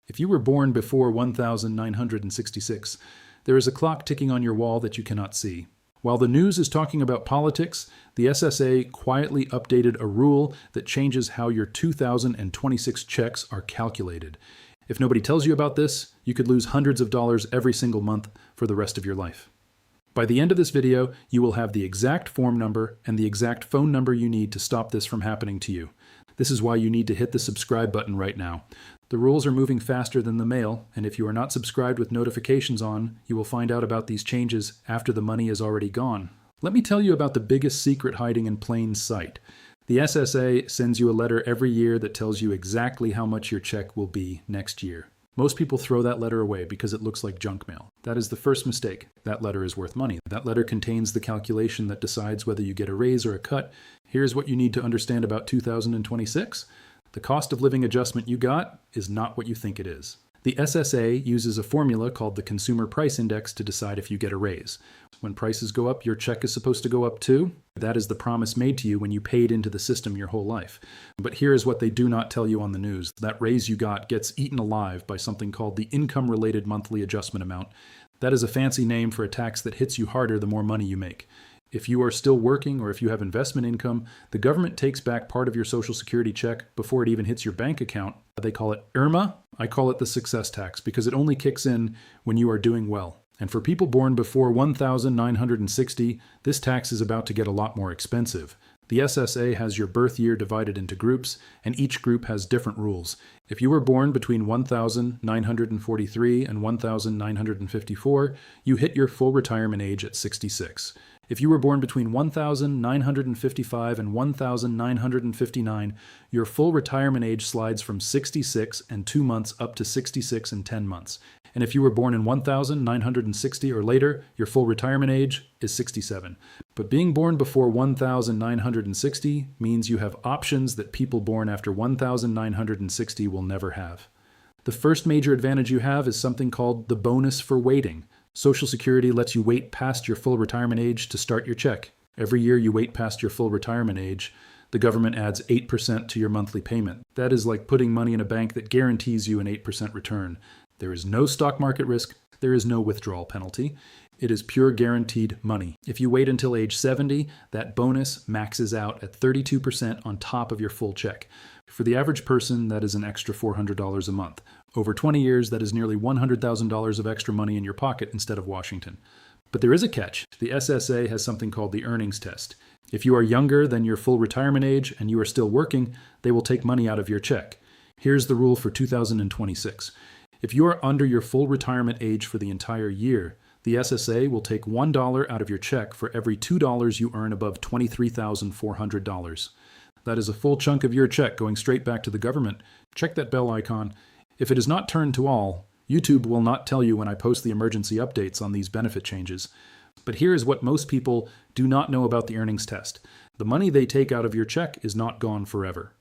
If you were born before 1966, there is a clock ticking on your wall that you cannot see. While the news is talking about politics, the SSA quietly updated a rule that changes how your 2026 checks are calculated. If nobody tells you about this, you could lose hundreds of dollars every single month for the rest of your life. By the end of this video, you will have the exact form number and the exact phone number you need to stop this from happening to you. This is why you need to hit the subscribe button right now. The rules are moving faster than the mail, and if you are not subscribed with notifications on, you will find out about these changes after the money is already gone. Let me tell you about the biggest secret hiding in plain sight. The SSA sends you a letter every year that tells you exactly how much your check will be next year. Most people throw that letter away because it looks like junk mail. That is the first mistake. That letter is worth money. That letter contains the calculation that decides whether you get a raise or a cut. Here's what you need to understand about 2026. The cost of living adjustment you got is not what you think it is. The SSA uses a formula called the Consumer Price Index to decide if you get a raise. When prices go up, your check is supposed to go up too. That is the promise made to you when you paid into the system your whole life. But here is what they do not tell you on the news. That raise you got gets eaten alive by something called the Income-Related Monthly Adjustment Amount. That is a fancy name for a tax that hits you harder the more money you make. If you are still working or if you have investment income, the government takes back part of your Social Security check before it even hits your bank account. They call it IRMA. I call it the success tax because it only kicks in when you are doing well. And for people born before 1960, this tax is about to get a lot more expensive. The SSA has your birth year divided into groups, and each group has different rules. If you were born between 1943 and 1954, you hit your full retirement age at 66. If you were born between 1955 and 1959, your full retirement age slides from 66 and 2 months up to 66 and 10 months. And if you were born in 1960 or later, your full retirement age is 67. But being born before 1960 means you have options that people born after 1960 will never have. The first major advantage you have is something called the bonus for waiting. Social Security lets you wait past your full retirement age to start your check. Every year you wait past your full retirement age, the government adds 8% to your monthly payment. That is like putting money in a bank that guarantees you an 8% return. There is no stock market risk. There is no withdrawal penalty. It is pure guaranteed money. If you wait until age 70, that bonus maxes out at 32% on top of your full check. For the average person, that is an extra $400 a month. Over 20 years, that is nearly $100,000 of extra money in your pocket instead of Washington. But there is a catch. The SSA has something called the earnings test. If you are younger than your full retirement age and you are still working, they will take money out of your check. Here's the rule for 2026. If you are under your full retirement age for the entire year, the SSA will take $1 out of your check for every $2 you earn above $23,400. That is a full chunk of your check going straight back to the government. Check that bell icon. If it is not turned to all, YouTube will not tell you when I post the emergency updates on these benefit changes. But here is what most people do not know about the earnings test. The money they take out of your check is not gone forever.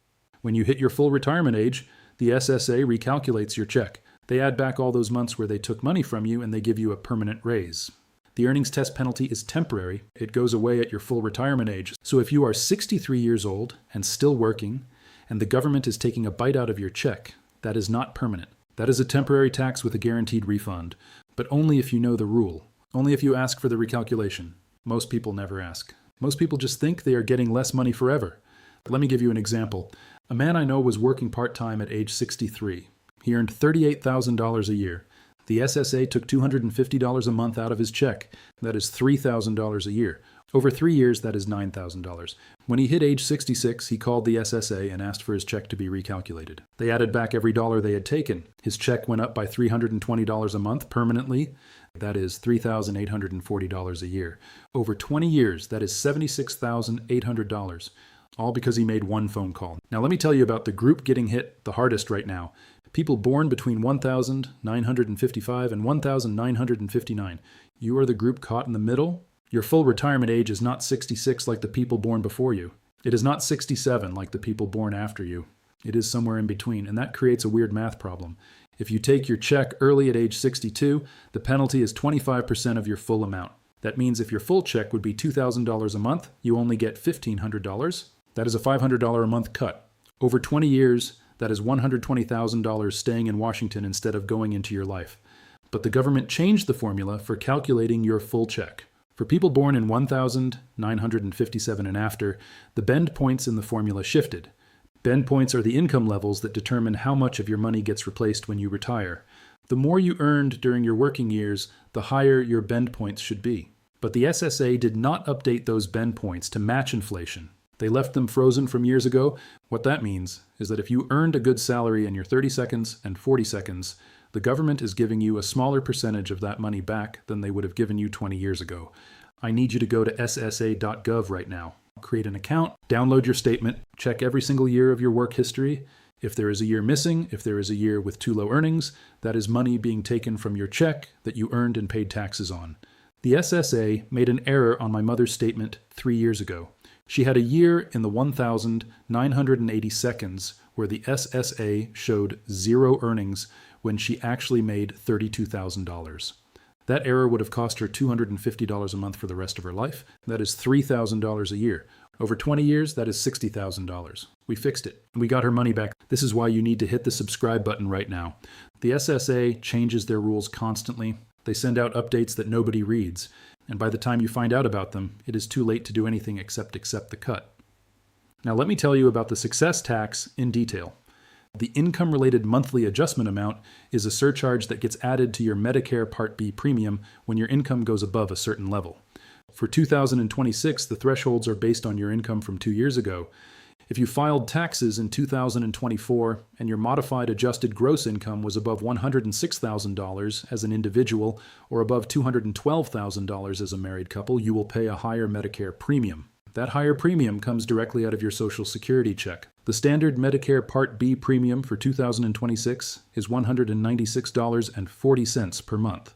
When you hit your full retirement age, the SSA recalculates your check. They add back all those months where they took money from you and they give you a permanent raise. The earnings test penalty is temporary. It goes away at your full retirement age. So if you are 63 years old and still working, and the government is taking a bite out of your check, that is not permanent. That is a temporary tax with a guaranteed refund, but only if you know the rule. Only if you ask for the recalculation. Most people never ask. Most people just think they are getting less money forever. But let me give you an example. A man I know was working part-time at age 63. He earned $38,000 a year. The SSA took $250 a month out of his check. That is $3,000 a year. Over 3 years, that is $9,000. When he hit age 66, he called the SSA and asked for his check to be recalculated. They added back every dollar they had taken. His check went up by $320 a month permanently. That is $3,840 a year. Over 20 years, that is $76,800. All because he made one phone call. Now let me tell you about the group getting hit the hardest right now. People born between 1955 and 1959. You are the group caught in the middle. Your full retirement age is not 66 like the people born before you. It is not 67 like the people born after you. It is somewhere in between, and that creates a weird math problem. If you take your check early at age 62, the penalty is 25% of your full amount. That means if your full check would be $2,000 a month, you only get $1,500. That is a $500 a month cut. Over 20 years, That is $120,000 staying in Washington instead of going into your life. But the government changed the formula for calculating your full check. For people born in 1957 and after, the bend points in the formula shifted. Bend points are the income levels that determine how much of your money gets replaced when you retire. The more you earned during your working years, the higher your bend points should be. But the SSA did not update those bend points to match inflation. They left them frozen from years ago. What that means is that if you earned a good salary in your 30 seconds and 40 seconds, the government is giving you a smaller percentage of that money back than they would have given you 20 years ago. I need you to go to ssa.gov right now. Create an account, download your statement, check every single year of your work history. If there is a year missing, if there is a year with too low earnings, that is money being taken from your check that you earned and paid taxes on. The SSA made an error on my mother's statement 3 years ago. She had a year in the 1,980 seconds where the SSA showed zero earnings when she actually made $32,000. That error would have cost her $250 a month for the rest of her life. That is $3,000 a year. Over 20 years, that is $60,000. We fixed it. We got her money back. This is why you need to hit the subscribe button right now. The SSA changes their rules constantly. They send out updates that nobody reads. And by the time you find out about them, it is too late to do anything except accept the cut. Now let me tell you about the success tax in detail. The income-related monthly adjustment amount is a surcharge that gets added to your Medicare Part B premium when your income goes above a certain level. For 2026, the thresholds are based on your income from 2 years ago. If you filed taxes in 2024 and your modified adjusted gross income was above $106,000 as an individual or above $212,000 as a married couple, you will pay a higher Medicare premium. That higher premium comes directly out of your Social Security check. The standard Medicare Part B premium for 2026 is $196.40 per month.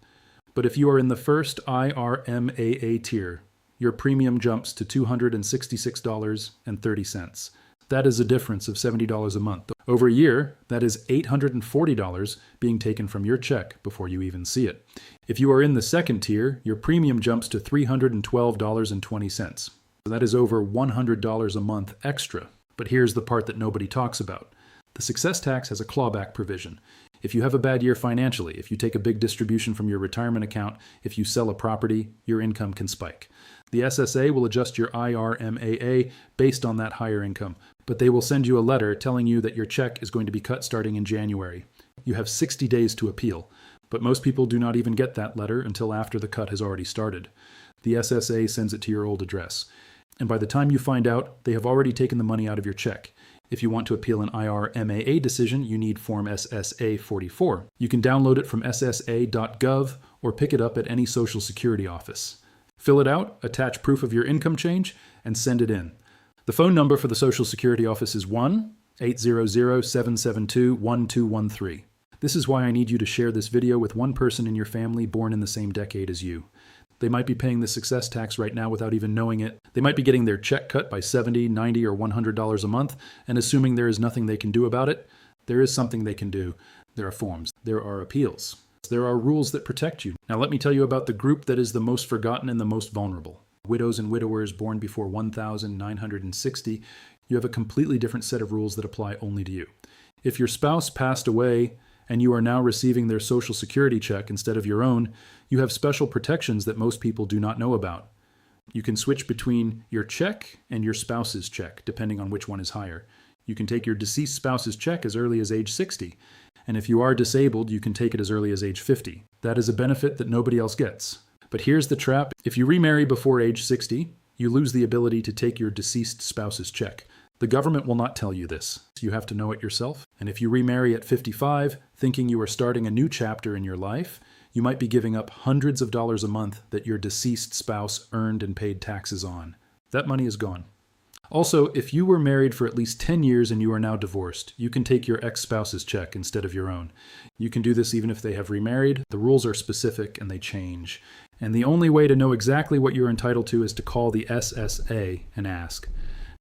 But if you are in the first IRMAA tier, your premium jumps to $266.30. That is a difference of $70 a month. Over a year, that is $840 being taken from your check before you even see it. If you are in the second tier, your premium jumps to $312.20. That is over $100 a month extra. But here's the part that nobody talks about. The success tax has a clawback provision. If you have a bad year financially, if you take a big distribution from your retirement account, if you sell a property, your income can spike. The SSA will adjust your IRMAA based on that higher income, but they will send you a letter telling you that your check is going to be cut starting in January. You have 60 days to appeal, but most people do not even get that letter until after the cut has already started. The SSA sends it to your old address. And by the time you find out, they have already taken the money out of your check. If you want to appeal an IRMAA decision, you need Form SSA 44. You can download it from ssa.gov or pick it up at any Social Security office. Fill it out, attach proof of your income change, and send it in. The phone number for the Social Security office is 1-800-772-1213. This is why I need you to share this video with one person in your family born in the same decade as you. They might be paying the success tax right now without even knowing it. They might be getting their check cut by $70, $90, or $100 a month and assuming there is nothing they can do about it. There is something they can do. There are forms. There are appeals. There are rules that protect you. Now let me tell you about the group that is the most forgotten and the most vulnerable. Widows and widowers born before 1960. You have a completely different set of rules that apply only to you. If your spouse passed away and you are now receiving their Social Security check instead of your own, you have special protections that most people do not know about. You can switch between your check and your spouse's check, depending on which one is higher. You can take your deceased spouse's check as early as age 60, and if you are disabled, you can take it as early as age 50. That is a benefit that nobody else gets. But here's the trap. If you remarry before age 60, you lose the ability to take your deceased spouse's check. The government will not tell you this. You have to know it yourself. And if you remarry at 55, thinking you are starting a new chapter in your life, you might be giving up hundreds of dollars a month that your deceased spouse earned and paid taxes on. That money is gone. Also, if you were married for at least 10 years and you are now divorced, you can take your ex-spouse's check instead of your own. You can do this even if they have remarried. The rules are specific and they change. And the only way to know exactly what you're entitled to is to call the SSA and ask.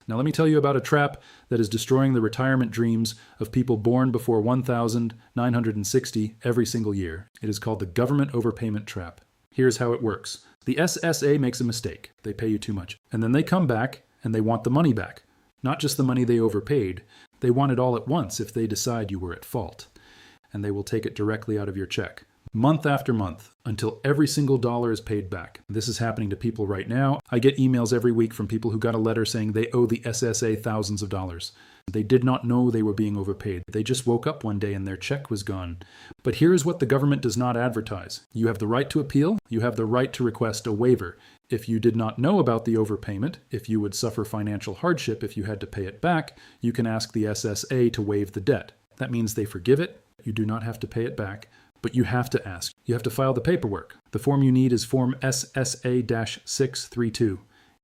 Now let me tell you about a trap that is destroying the retirement dreams of people born before 1960 every single year. It is called the government overpayment trap. Here's how it works. The SSA makes a mistake. They pay you too much. And then they come back and they want the money back. Not just the money they overpaid, They want it all at once if they decide you were at fault. And they will take it directly out of your check, month after month, until every single dollar is paid back. This is happening to people right now. I get emails every week from people who got a letter saying they owe the SSA thousands of dollars. They did not know they were being overpaid. They just woke up one day and their check was gone. But here's what the government does not advertise. You have the right to appeal. You have the right to request a waiver. If you did not know about the overpayment, if you would suffer financial hardship if you had to pay it back, you can ask the SSA to waive the debt. That means they forgive it. You do not have to pay it back, but you have to ask. You have to file the paperwork. The form you need is Form SSA-632.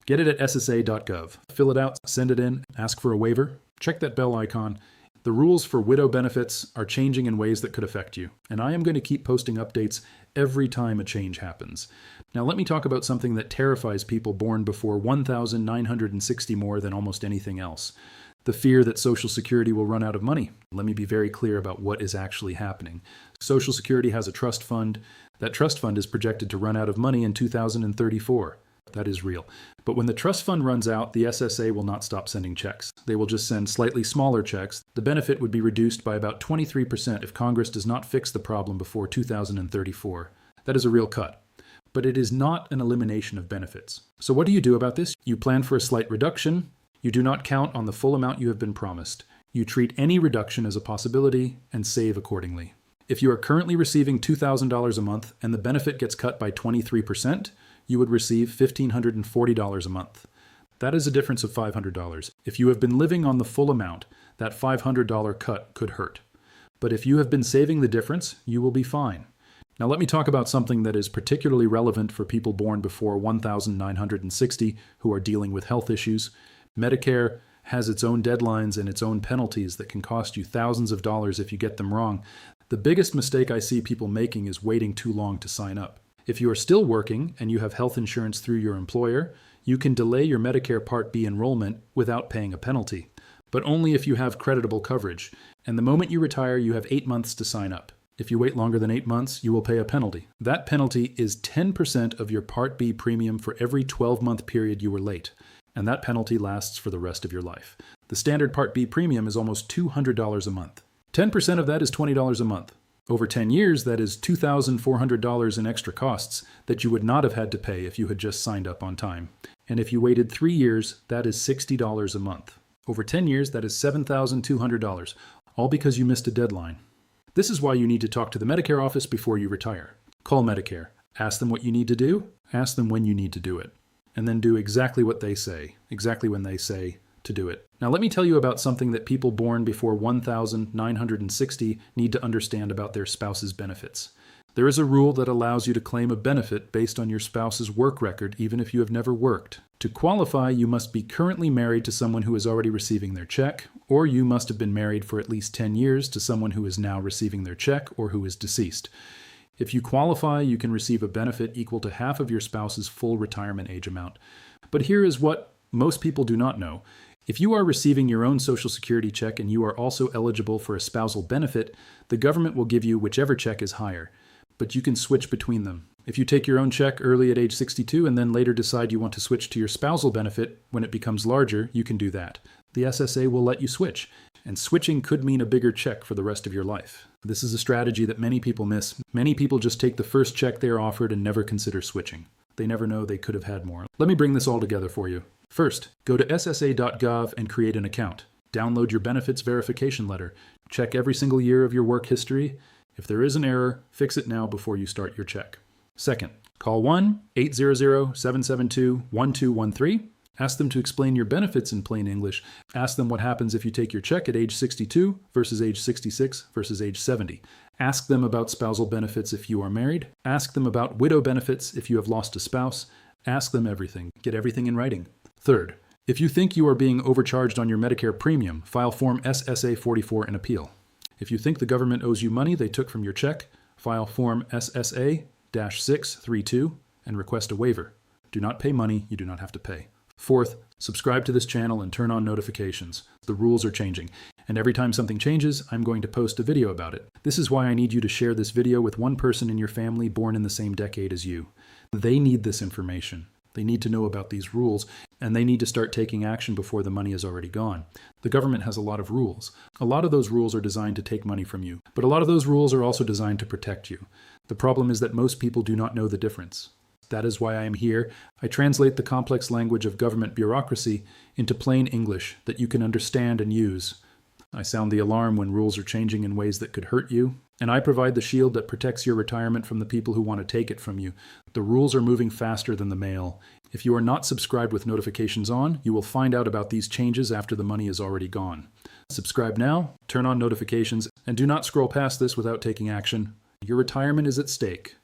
Get it at ssa.gov. Fill it out, send it in, ask for a waiver. Check that bell icon. The rules for widow benefits are changing in ways that could affect you, and I am going to keep posting updates every time a change happens. Now let me talk about something that terrifies people born before 1,960 more than almost anything else. The fear that Social Security will run out of money. Let me be very clear about what is actually happening. Social Security has a trust fund. That trust fund is projected to run out of money in 2034. That is real. But when the trust fund runs out, the SSA will not stop sending checks. They will just send slightly smaller checks. The benefit would be reduced by about 23% if Congress does not fix the problem before 2034. That is a real cut. But it is not an elimination of benefits. So what do you do about this? You plan for a slight reduction. You do not count on the full amount you have been promised. You treat any reduction as a possibility and save accordingly. If you are currently receiving $2,000 a month and the benefit gets cut by 23%, you would receive $1,540 a month. That is a difference of $500. If you have been living on the full amount, that $500 cut could hurt. But if you have been saving the difference, you will be fine. Now let me talk about something that is particularly relevant for people born before 1,960 who are dealing with health issues. Medicare has its own deadlines and its own penalties that can cost you thousands of dollars if you get them wrong. The biggest mistake I see people making is waiting too long to sign up. If you are still working and you have health insurance through your employer, you can delay your Medicare Part B enrollment without paying a penalty, but only if you have creditable coverage. And the moment you retire, you have 8 months to sign up. If you wait longer than 8 months, you will pay a penalty. That penalty is 10% of your Part B premium for every 12-month period you were late, and that penalty lasts for the rest of your life. The standard Part B premium is almost $200 a month. 10% of that is $20 a month. Over 10 years, that is $2,400 in extra costs that you would not have had to pay if you had just signed up on time. And if you waited 3 years, that is $60 a month. Over 10 years, that is $7,200, all because you missed a deadline. This is why you need to talk to the Medicare office before you retire. Call Medicare. Ask them what you need to do. Ask them when you need to do it. And then do exactly what they say, exactly when they say to do it. Now let me tell you about something that people born before 1,960 need to understand about their spouse's benefits. There is a rule that allows you to claim a benefit based on your spouse's work record, even if you have never worked. To qualify, you must be currently married to someone who is already receiving their check, or you must have been married for at least 10 years to someone who is now receiving their check or who is deceased. If you qualify, you can receive a benefit equal to half of your spouse's full retirement age amount. But here is what most people do not know. If you are receiving your own Social Security check and you are also eligible for a spousal benefit, the government will give you whichever check is higher, but you can switch between them. If you take your own check early at age 62 and then later decide you want to switch to your spousal benefit when it becomes larger, you can do that. The SSA will let you switch, and switching could mean a bigger check for the rest of your life. This is a strategy that many people miss. Many people just take the first check they are offered and never consider switching. They never know they could have had more. Let me bring this all together for you. First, go to ssa.gov and create an account. Download your benefits verification letter. Check every single year of your work history. If there is an error, fix it now before you start your check. Second, call 1-800-772-1213. Ask them to explain your benefits in plain English. Ask them what happens if you take your check at age 62 versus age 66 versus age 70. Ask them about spousal benefits if you are married. Ask them about widow benefits if you have lost a spouse. Ask them everything. Get everything in writing. Third, if you think you are being overcharged on your Medicare premium, file Form SSA-44 and appeal. If you think the government owes you money they took from your check, file Form SSA-632 and request a waiver. Do not pay money you do not have to pay. Fourth, subscribe to this channel and turn on notifications. The rules are changing, and every time something changes, I'm going to post a video about it. This is why I need you to share this video with one person in your family born in the same decade as you. They need this information. They need to know about these rules. and they need to start taking action before the money is already gone. The government has a lot of rules. A lot of those rules are designed to take money from you, but a lot of those rules are also designed to protect you. The problem is that most people do not know the difference. That is why I am here. I translate the complex language of government bureaucracy into plain English that you can understand and use. I sound the alarm when rules are changing in ways that could hurt you, and I provide the shield that protects your retirement from the people who want to take it from you. The rules are moving faster than the mail. If you are not subscribed with notifications on, you will find out about these changes after the money is already gone. Subscribe now, turn on notifications, and do not scroll past this without taking action. Your retirement is at stake.